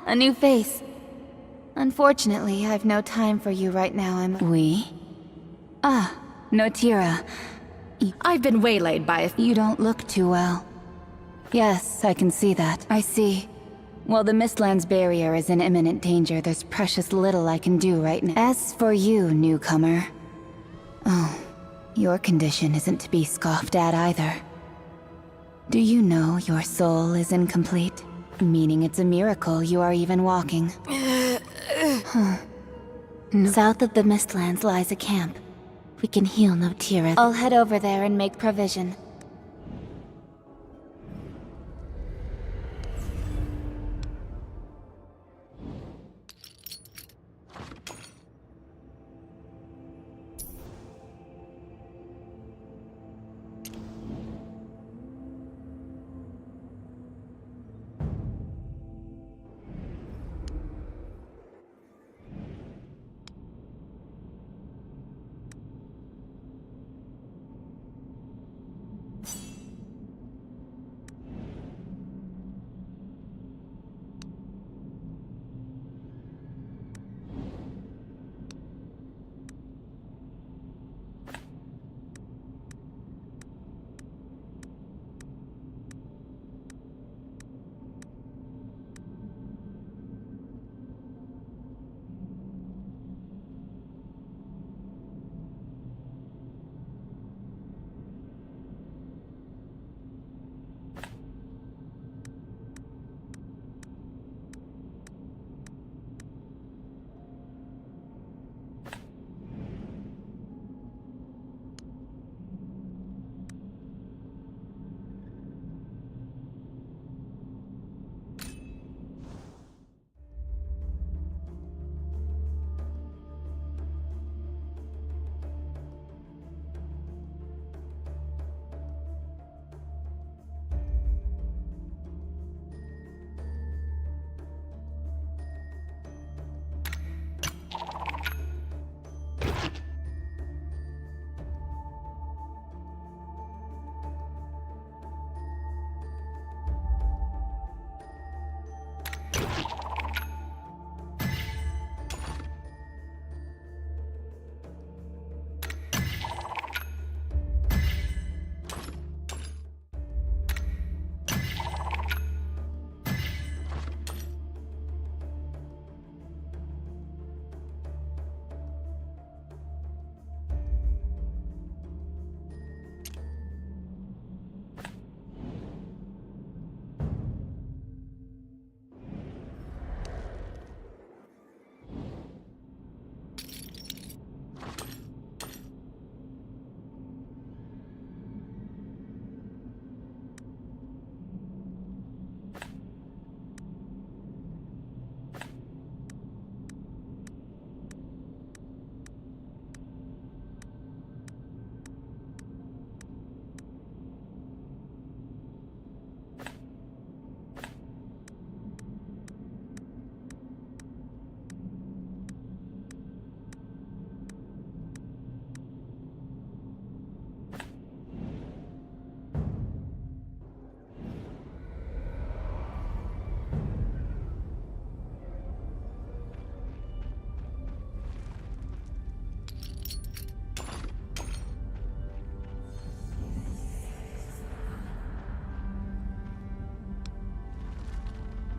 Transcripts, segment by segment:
a new face. Unfortunately, I've no time for you right now. We? Ah, Notira. I've been waylaid by You don't look too well. Yes, I can see that. I see. While the Mistlands barrier is in imminent danger, there's precious little I can do right now. As for you, newcomer... Oh, your condition isn't to be scoffed at either. Do you know your soul is incomplete? Meaning it's a miracle you are even walking. No. South of the Mistlands lies a camp. We can heal Notira. I'll head over there and make provision.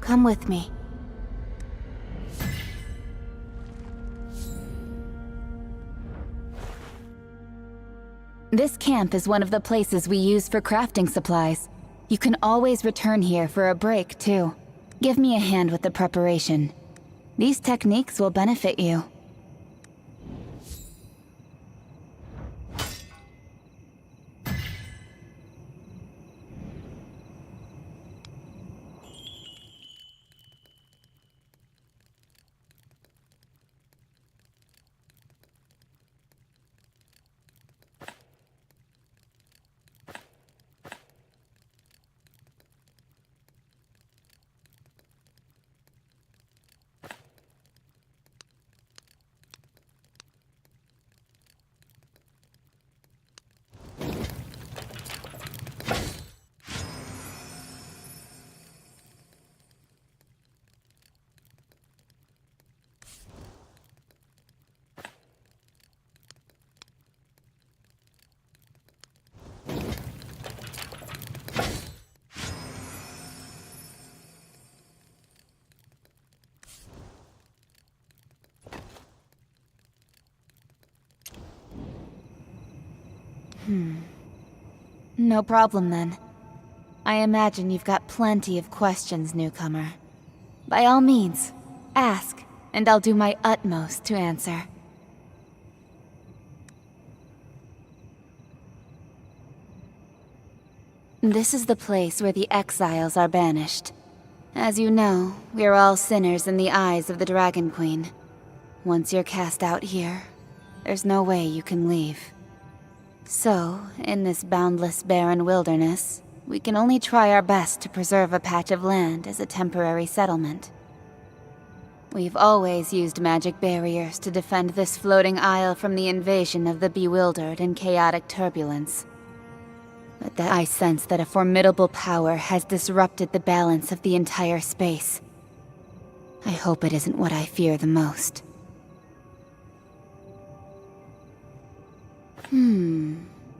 Come with me. This camp is one of the places we use for crafting supplies. You can always return here for a break, too. Give me a hand with the preparation. These techniques will benefit you. No problem then. I imagine you've got plenty of questions, newcomer. By all means, ask, and I'll do my utmost to answer. This is the place where the exiles are banished. As you know, we're all sinners in the eyes of the Dragon Queen. Once you're cast out here, there's no way you can leave. So, in this boundless barren wilderness, we can only try our best to preserve a patch of land as a temporary settlement. We've always used magic barriers to defend this floating isle from the invasion of the bewildered and chaotic turbulence. But I sense that a formidable power has disrupted the balance of the entire space. I hope it isn't what I fear the most.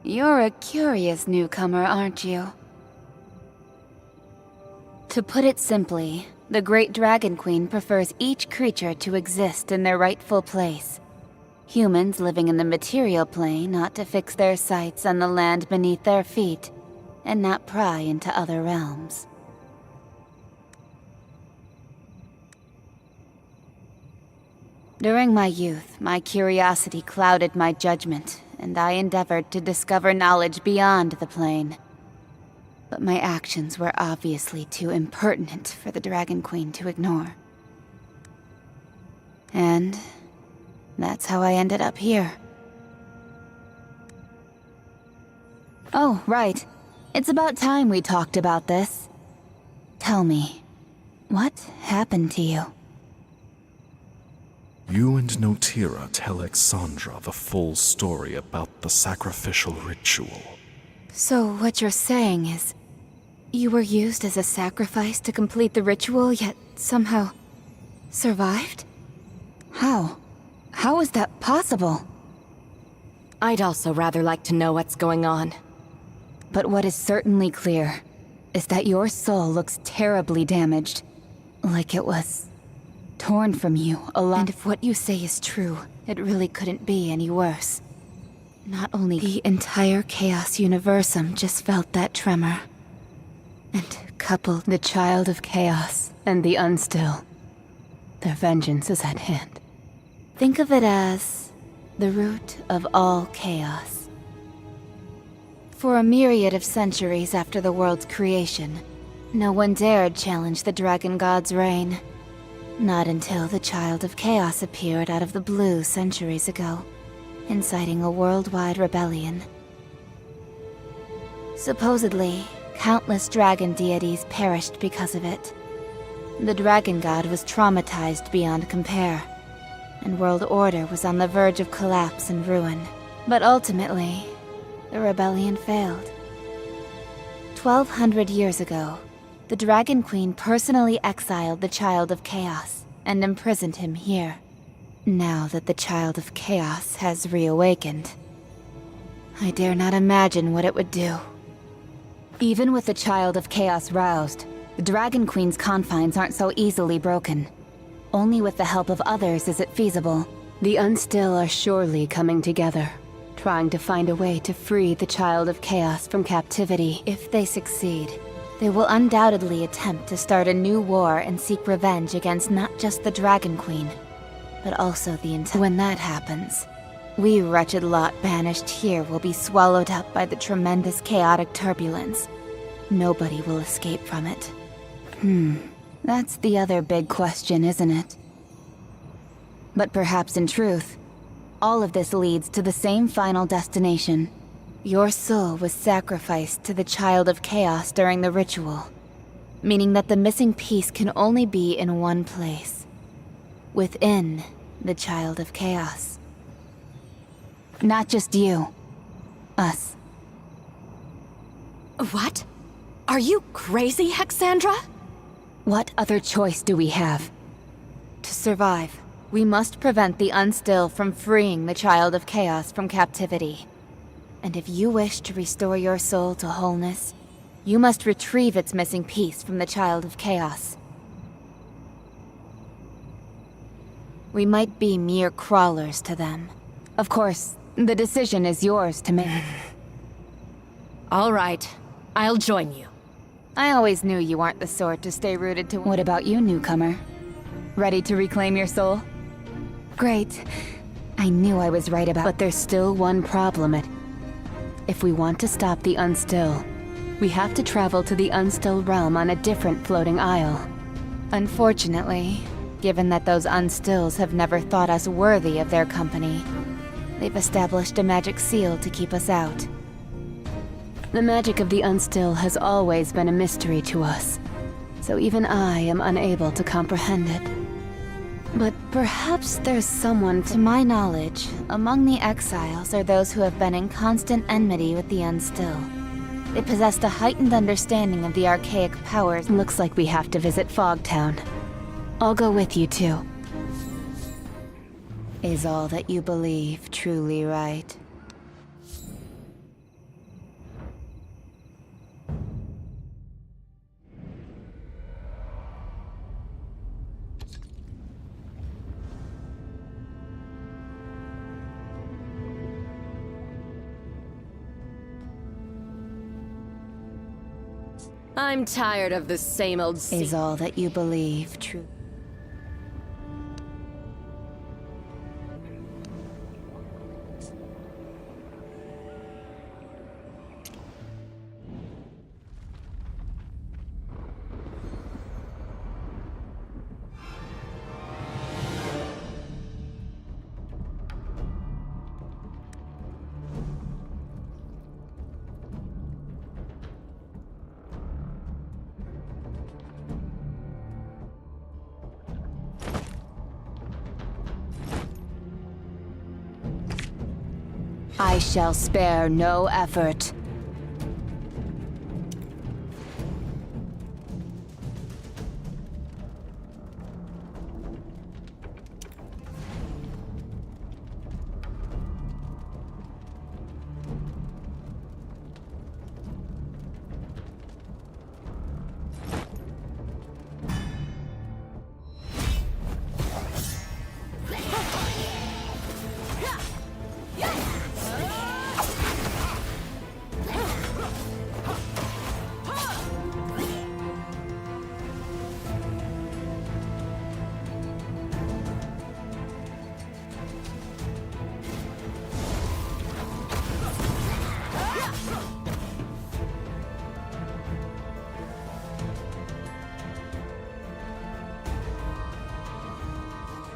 You're a curious newcomer, aren't you? To put it simply, the Great Dragon Queen prefers each creature to exist in their rightful place. Humans living in the material plane ought to fix their sights on the land beneath their feet, and not pry into other realms. During my youth, my curiosity clouded my judgment, and I endeavored to discover knowledge beyond the plane. But my actions were obviously too impertinent for the Dragon Queen to ignore. And that's how I ended up here. Oh, right. It's about time we talked about this. Tell me, what happened to you? You and Notira tell Exandra the full story about the sacrificial ritual. So what you're saying is, you were used as a sacrifice to complete the ritual, yet somehow survived? How? How is that possible? I'd also rather like to know what's going on. But what is certainly clear is that your soul looks terribly damaged. Like it was torn from you alive. And if what you say is true, it really couldn't be any worse. Not only the entire Chaos Universum just felt that tremor. And coupled the Child of Chaos and the Unstill. Their vengeance is at hand. Think of it as the root of all chaos. For a myriad of centuries after the world's creation, no one dared challenge the Dragon God's reign. Not until the Child of Chaos appeared out of the blue centuries ago, inciting a worldwide rebellion. Supposedly, countless dragon deities perished because of it. The Dragon God was traumatized beyond compare, and world order was on the verge of collapse and ruin. But ultimately, the rebellion failed. 1,200 years ago, the Dragon Queen personally exiled the Child of Chaos and imprisoned him here. Now that the Child of Chaos has reawakened, I dare not imagine what it would do. Even with the Child of Chaos roused, the Dragon Queen's confines aren't so easily broken. Only with the help of others is it feasible. The Unstill are surely coming together, trying to find a way to free the Child of Chaos from captivity. If they succeed, they will undoubtedly attempt to start a new war and seek revenge against not just the Dragon Queen, but also the entire. When that happens, we wretched lot banished here will be swallowed up by the tremendous chaotic turbulence. Nobody will escape from it. That's the other big question, isn't it? But perhaps in truth, all of this leads to the same final destination. Your soul was sacrificed to the Child of Chaos during the ritual, meaning that the missing piece can only be in one place. Within the Child of Chaos. Not just you. Us. What? Are you crazy, Hexandra? What other choice do we have? To survive, we must prevent the Unstill from freeing the Child of Chaos from captivity. And if you wish to restore your soul to wholeness, you must retrieve its missing piece from the Child of Chaos. We might be mere crawlers to them. Of course, the decision is yours to make. All right. I'll join you. I always knew you aren't the sort to stay rooted to— What about you, newcomer? Ready to reclaim your soul? Great. I knew I was right about— But there's still one problem. If we want to stop the Unstill, we have to travel to the Unstill realm on a different floating isle. Unfortunately, given that those Unstills have never thought us worthy of their company, they've established a magic seal to keep us out. The magic of the Unstill has always been a mystery to us, so even I am unable to comprehend it. But perhaps there's someone— To my knowledge, among the exiles are those who have been in constant enmity with the Unstill. They possessed a heightened understanding of the archaic powers. Looks like we have to visit Fogtown. I'll go with you too. Is all that you believe truly right? I'm tired of the same old Is all that you believe true? I shall spare no effort.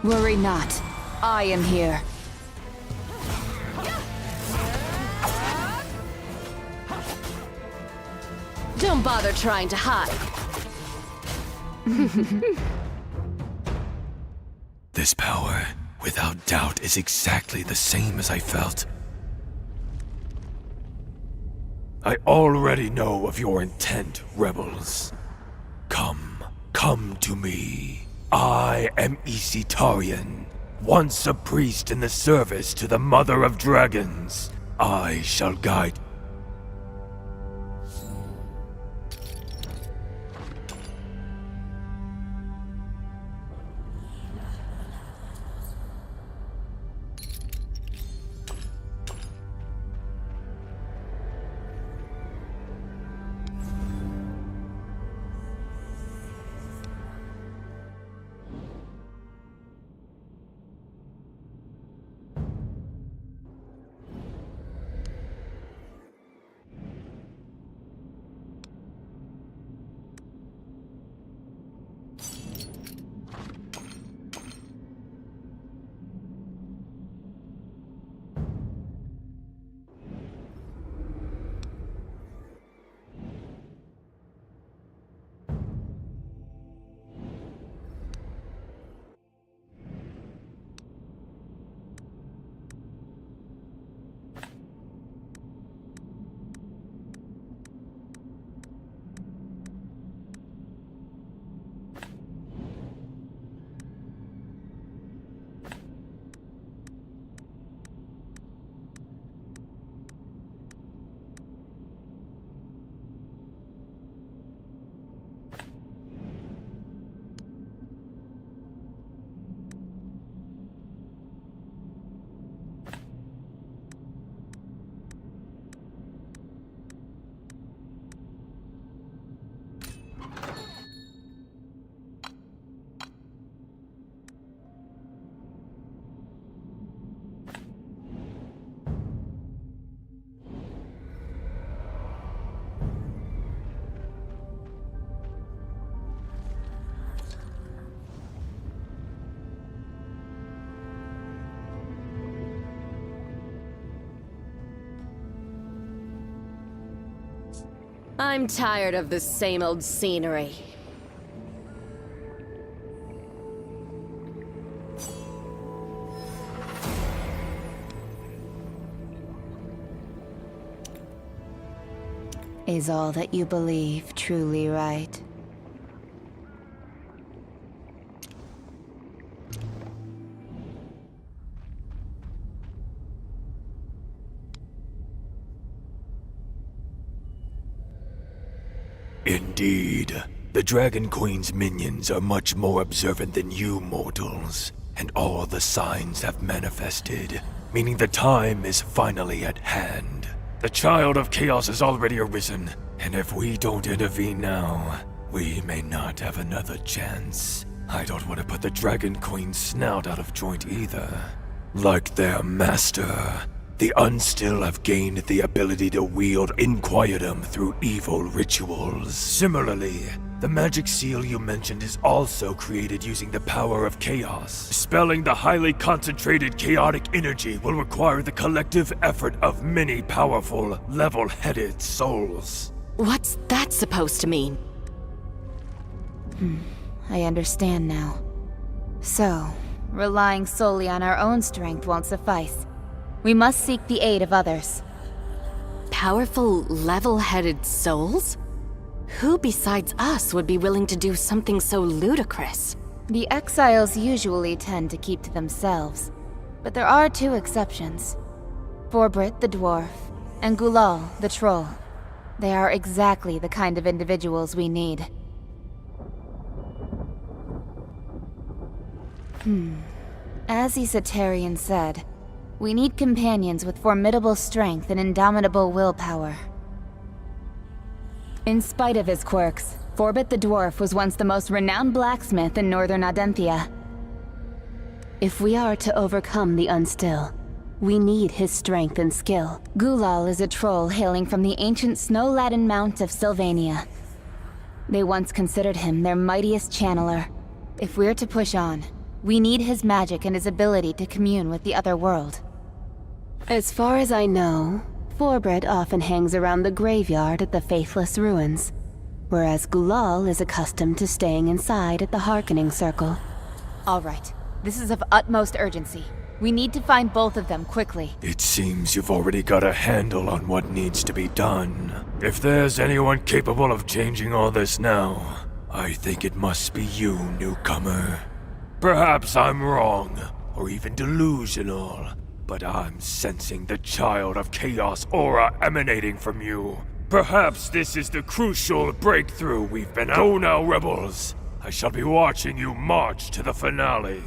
Worry not. I am here. Don't bother trying to hide. This power, without doubt, is exactly the same as I felt. I already know of your intent, rebels. Come to me. I am Isitarian, once a priest in the service to the Mother of Dragons. I shall guide. I'm tired of the same old scenery. Is all that you believe truly right? Indeed. The Dragon Queen's minions are much more observant than you mortals, and all the signs have manifested, meaning the time is finally at hand. The Child of Chaos has already arisen, and if we don't intervene now, we may not have another chance. I don't want to put the Dragon Queen's snout out of joint either. Like their master, the Unstill have gained the ability to wield Inquietum through evil rituals. Similarly, the magic seal you mentioned is also created using the power of chaos. Dispelling the highly concentrated chaotic energy will require the collective effort of many powerful, level-headed souls. What's that supposed to mean? I understand now. So, relying solely on our own strength won't suffice. We must seek the aid of others. Powerful, level-headed souls? Who besides us would be willing to do something so ludicrous? The exiles usually tend to keep to themselves, but there are two exceptions. Forbrit the dwarf, and Gulal the troll. They are exactly the kind of individuals we need. As Esoterian said, we need companions with formidable strength and indomitable willpower. In spite of his quirks, Forbit the dwarf was once the most renowned blacksmith in northern Adenthia. If we are to overcome the Unstill, we need his strength and skill. Gulal is a troll hailing from the ancient snow-laden mount of Sylvania. They once considered him their mightiest channeler. If we're to push on, we need his magic and his ability to commune with the other world. As far as I know, Forbret often hangs around the graveyard at the Faithless Ruins, whereas Gulal is accustomed to staying inside at the Harkening Circle. All right, this is of utmost urgency. We need to find both of them quickly. It seems you've already got a handle on what needs to be done. If there's anyone capable of changing all this now, I think it must be you, newcomer. Perhaps I'm wrong, or even delusional, but I'm sensing the Child of Chaos aura emanating from you. Perhaps this is the crucial breakthrough we've been on. Go now, rebels. I shall be watching you march to the finale.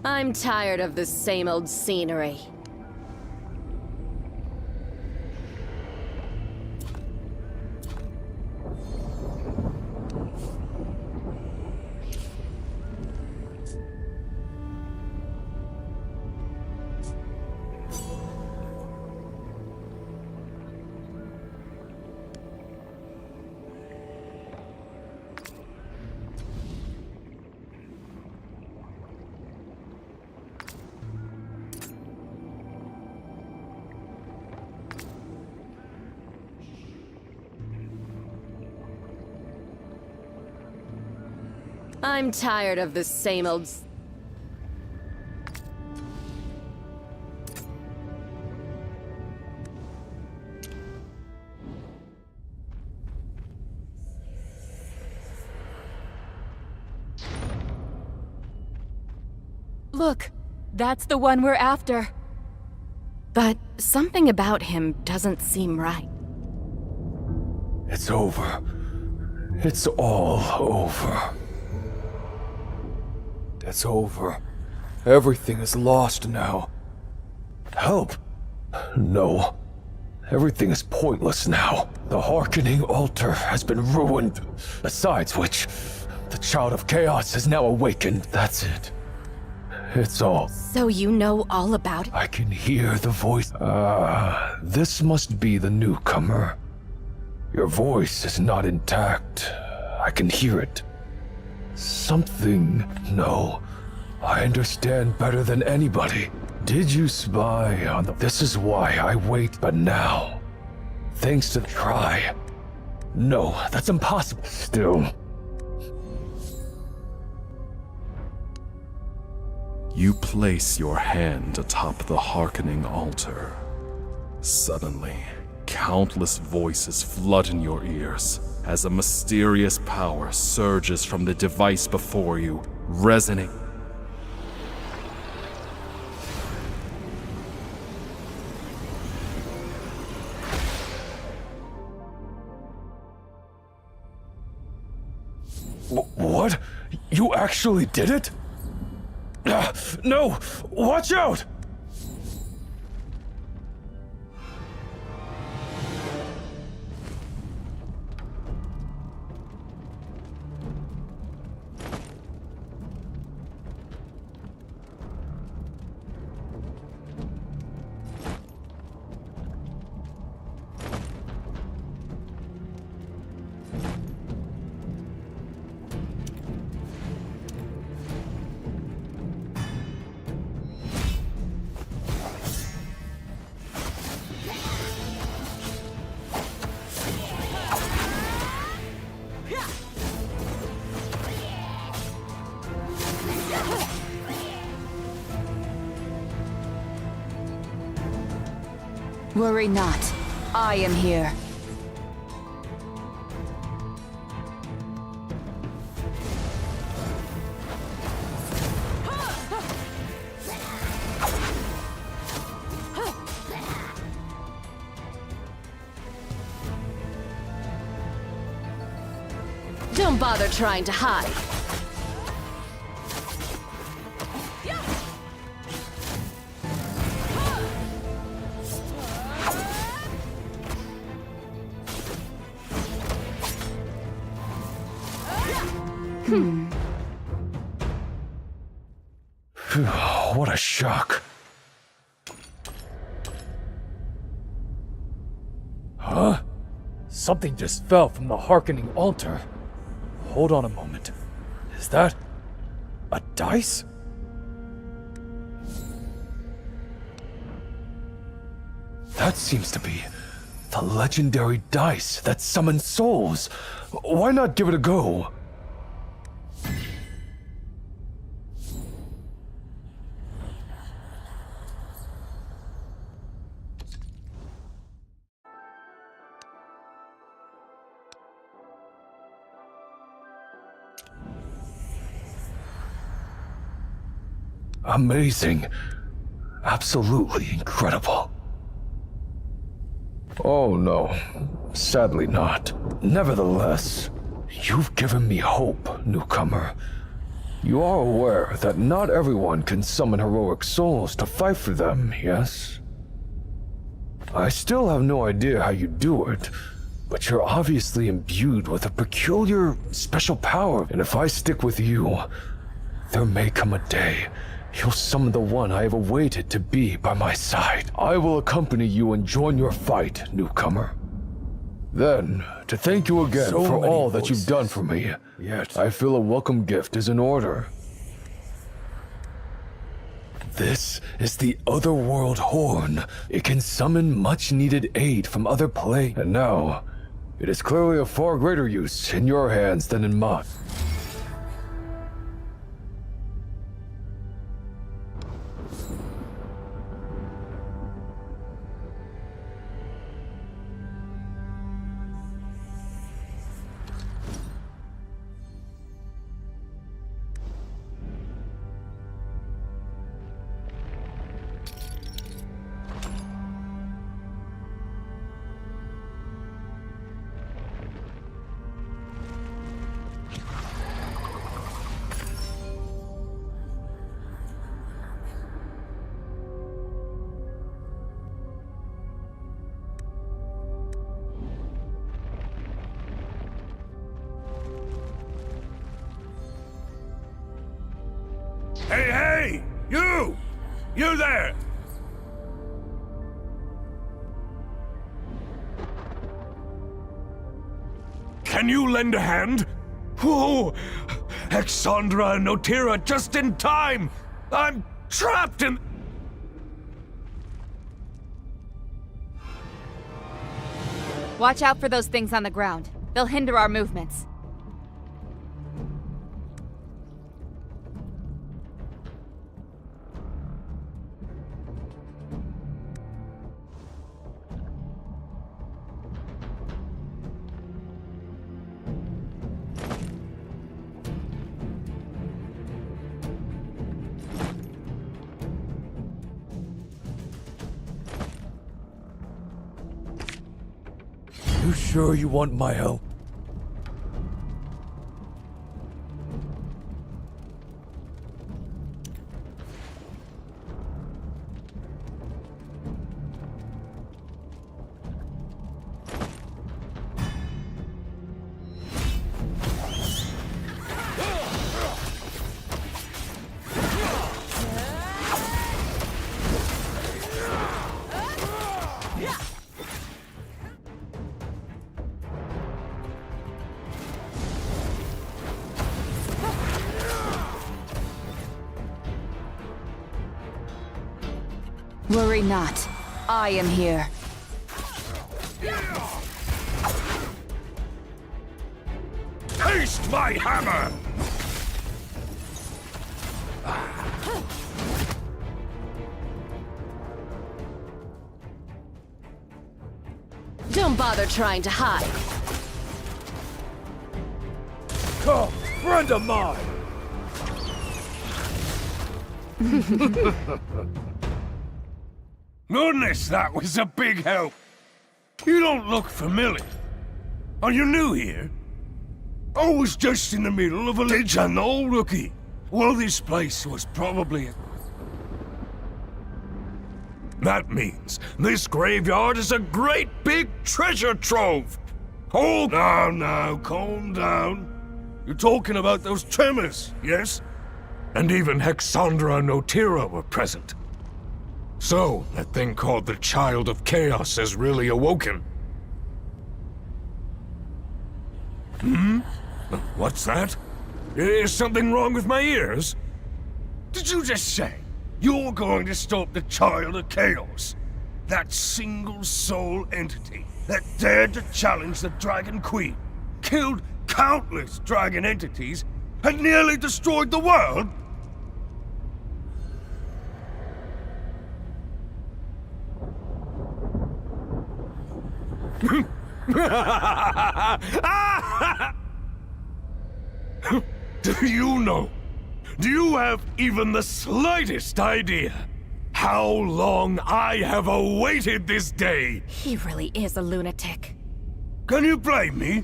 I'm tired of the same old scenery. I'm tired of the same old... Look, that's the one we're after. But something about him doesn't seem right. It's over. It's all over. It's over. Everything is lost now. Help! No. Everything is pointless now. The Hearkening Altar has been ruined. Besides which, the Child of Chaos has now awakened. That's it. It's all. So you know all about it? I can hear the voice. This must be the newcomer. Your voice is not intact. I can hear it. Something... No. I understand better than anybody. Did you spy on the... This is why I wait, but now... Thanks to the try... No, that's impossible. Still... You place your hand atop the Hearkening Altar. Suddenly, countless voices flood in your ears as a mysterious power surges from the device before you, resonating. What? You actually did it? No! Watch out! Worry not. I am here. Don't bother trying to hide. What a shock. Huh? Something just fell from the Hearkening Altar. Hold on a moment. Is that... a dice? That seems to be the legendary dice that summons souls. Why not give it a go? Amazing. Absolutely incredible. Oh no, sadly not. Nevertheless, you've given me hope, newcomer. You are aware that not everyone can summon heroic souls to fight for them, yes? I still have no idea how you do it, but you're obviously imbued with a peculiar, special power, and if I stick with you, there may come a day you'll summon the one I have awaited to be by my side. I will accompany you and join your fight, newcomer. Then, to thank you again for all that you've done for me, yet I feel a welcome gift is in order. This is the Otherworld Horn. It can summon much-needed aid from other planes, and now, it is clearly of far greater use in your hands than in mine. Hey, hey! You! You there! Can you lend a hand? Oh, Exandra and Notira just in time! I'm trapped in... Watch out for those things on the ground. They'll hinder our movements. You sure you want my help? Worry not. I am here. Taste my hammer! Don't bother trying to hide. Come, friend of mine! Goodness, that was a big help. You don't look familiar. Are you new here? I was just in the middle of a... Did you know, rookie? Well, this place was probably... That means this graveyard is a great big treasure trove. Oh, now, calm down. You're talking about those tremors, yes? And even Hexandra and Notira were present. So, that thing called the Child of Chaos has really awoken. What's that? Is something wrong with my ears? Did you just say you're going to stop the Child of Chaos? That single soul entity that dared to challenge the Dragon Queen, killed countless dragon entities, and nearly destroyed the world? Do you know? Do you have even the slightest idea how long I have awaited this day? He really is a lunatic. Can you blame me?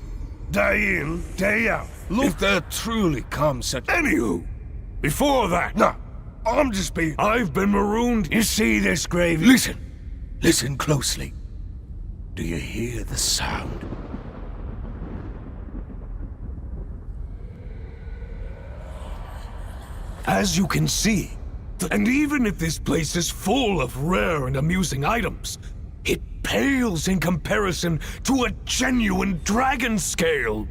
Day in, day out. Look, if there truly comes such... Anywho, before that... No, I'm just being... I've been marooned. You see this grave? Listen. Listen closely. Do you hear the sound? As you can see, and even if this place is full of rare and amusing items, it pales in comparison to a genuine dragon scale.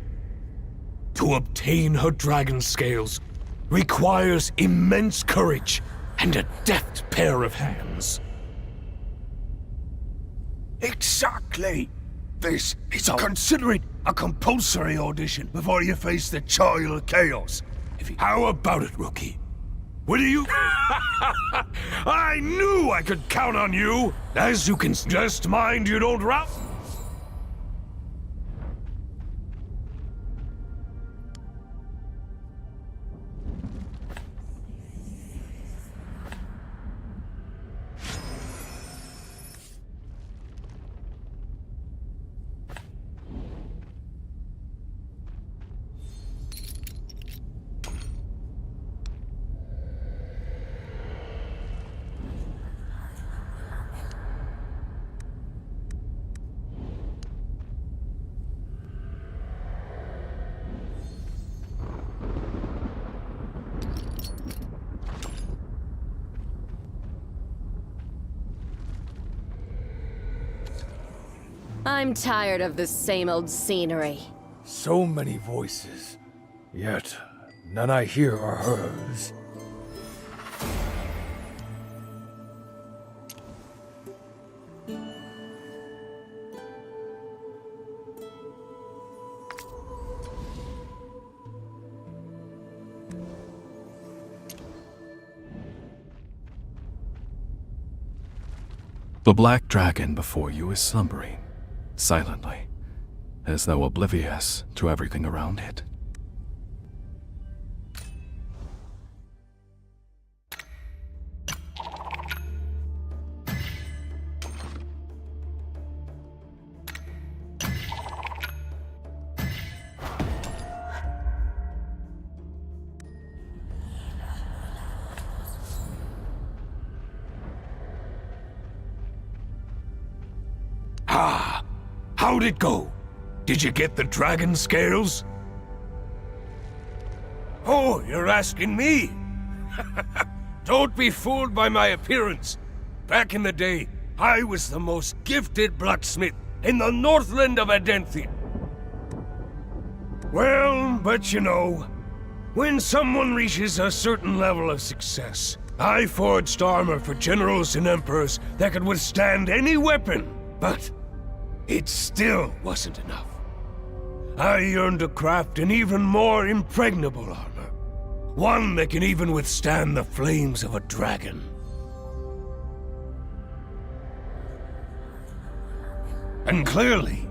To obtain her dragon scales requires immense courage and a deft pair of hands. Exactly. This is consider it a compulsory audition before you face the Child of Chaos. How about it, rookie? Will you? I knew I could count on you! As you can just mind you don't rout. I'm tired of this same old scenery. So many voices, yet none I hear are hers. The black dragon before you is slumbering, silently, as though oblivious to everything around it. Ah! How'd it go? Did you get the dragon scales? Oh, you're asking me? Don't be fooled by my appearance. Back in the day, I was the most gifted blacksmith in the Northland of Adenthia. Well, but you know, when someone reaches a certain level of success, I forged armor for generals and emperors that could withstand any weapon, but it still wasn't enough. I yearned to craft an even more impregnable armor. One that can even withstand the flames of a dragon. And clearly,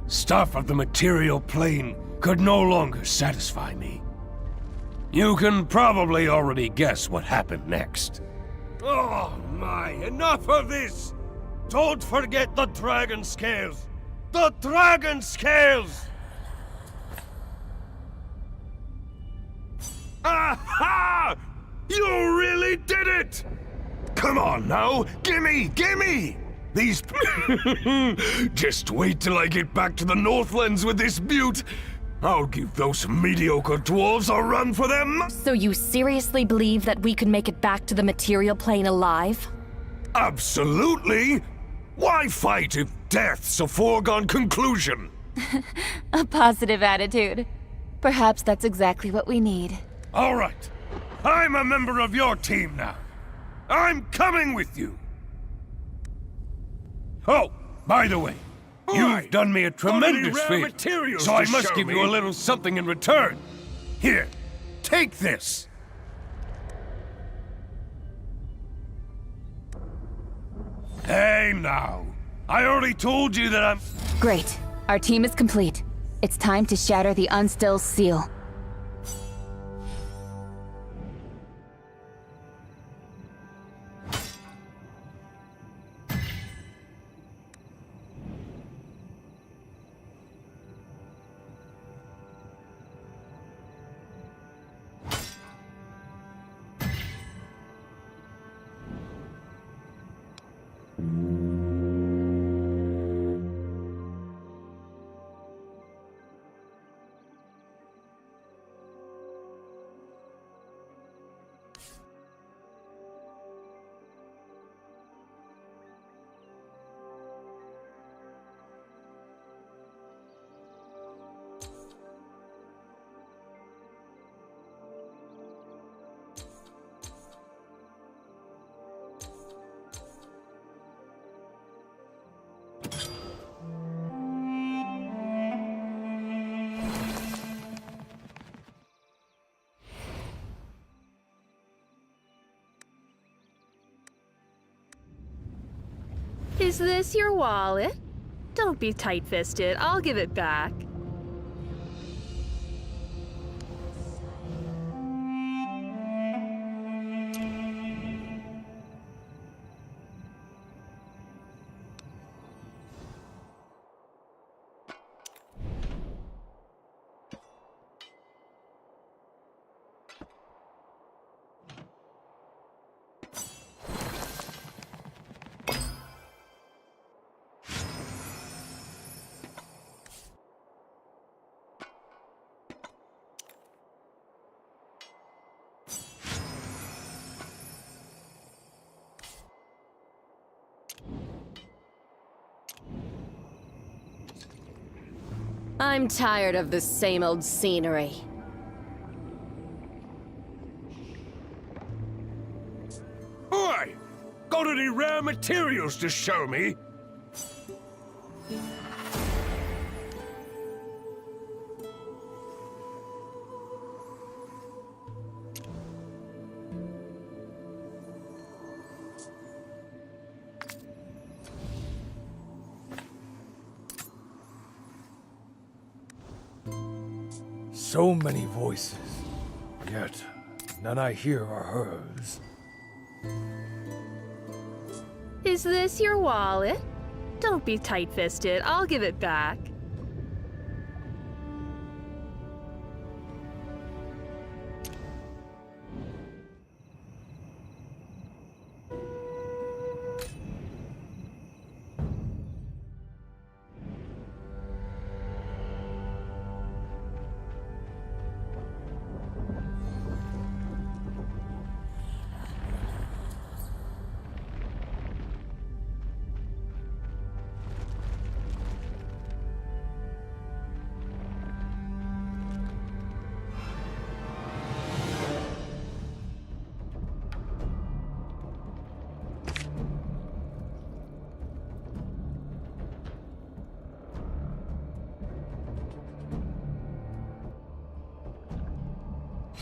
stuff of the material plane could no longer satisfy me. You can probably already guess what happened next. Oh my, enough of this! Don't forget the dragon scales! The dragon scales! Aha! You really did it! Come on now, gimme, gimme! These... Just wait till I get back to the Northlands with this butte. I'll give those mediocre dwarves a run for them. So you seriously believe that we could make it back to the material plane alive? Absolutely! Why fight if death's a foregone conclusion? A positive attitude. Perhaps that's exactly what we need. All right. I'm a member of your team now. I'm coming with you. Oh, by the way, you've done me a tremendous favor, so I must give you a little something in return. Here, take this. Hey now, I already told you that I'm... Great. Our team is complete. It's time to shatter the Unstill seal. Is this your wallet? Don't be tight-fisted. I'll give it back. I'm tired of the same old scenery. Oi! Got any rare materials to show me? So many voices, yet none I hear are hers. Is this your wallet? Don't be tight-fisted. I'll give it back.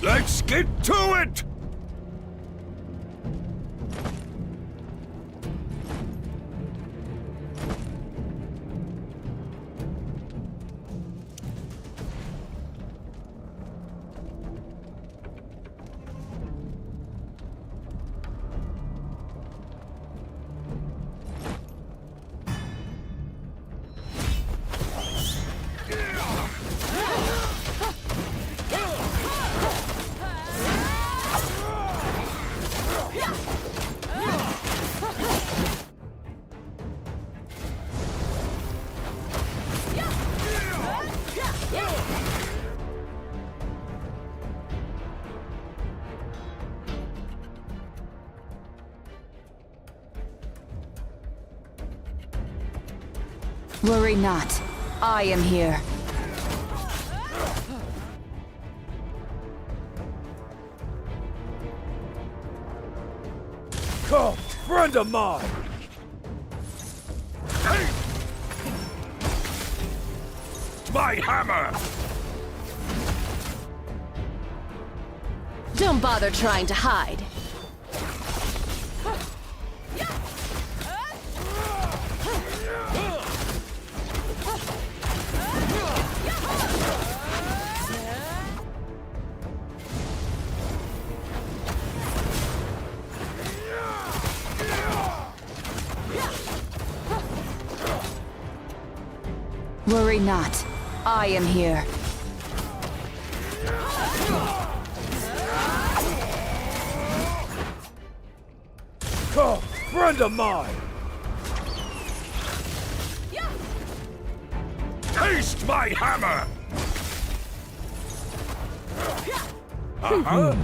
Let's get to it! Worry not. I am here. Come, friend of mine! Hey! My hammer! Don't bother trying to hide. Worry not. I am here. Come, friend of mine! Taste my hammer! Uh-huh.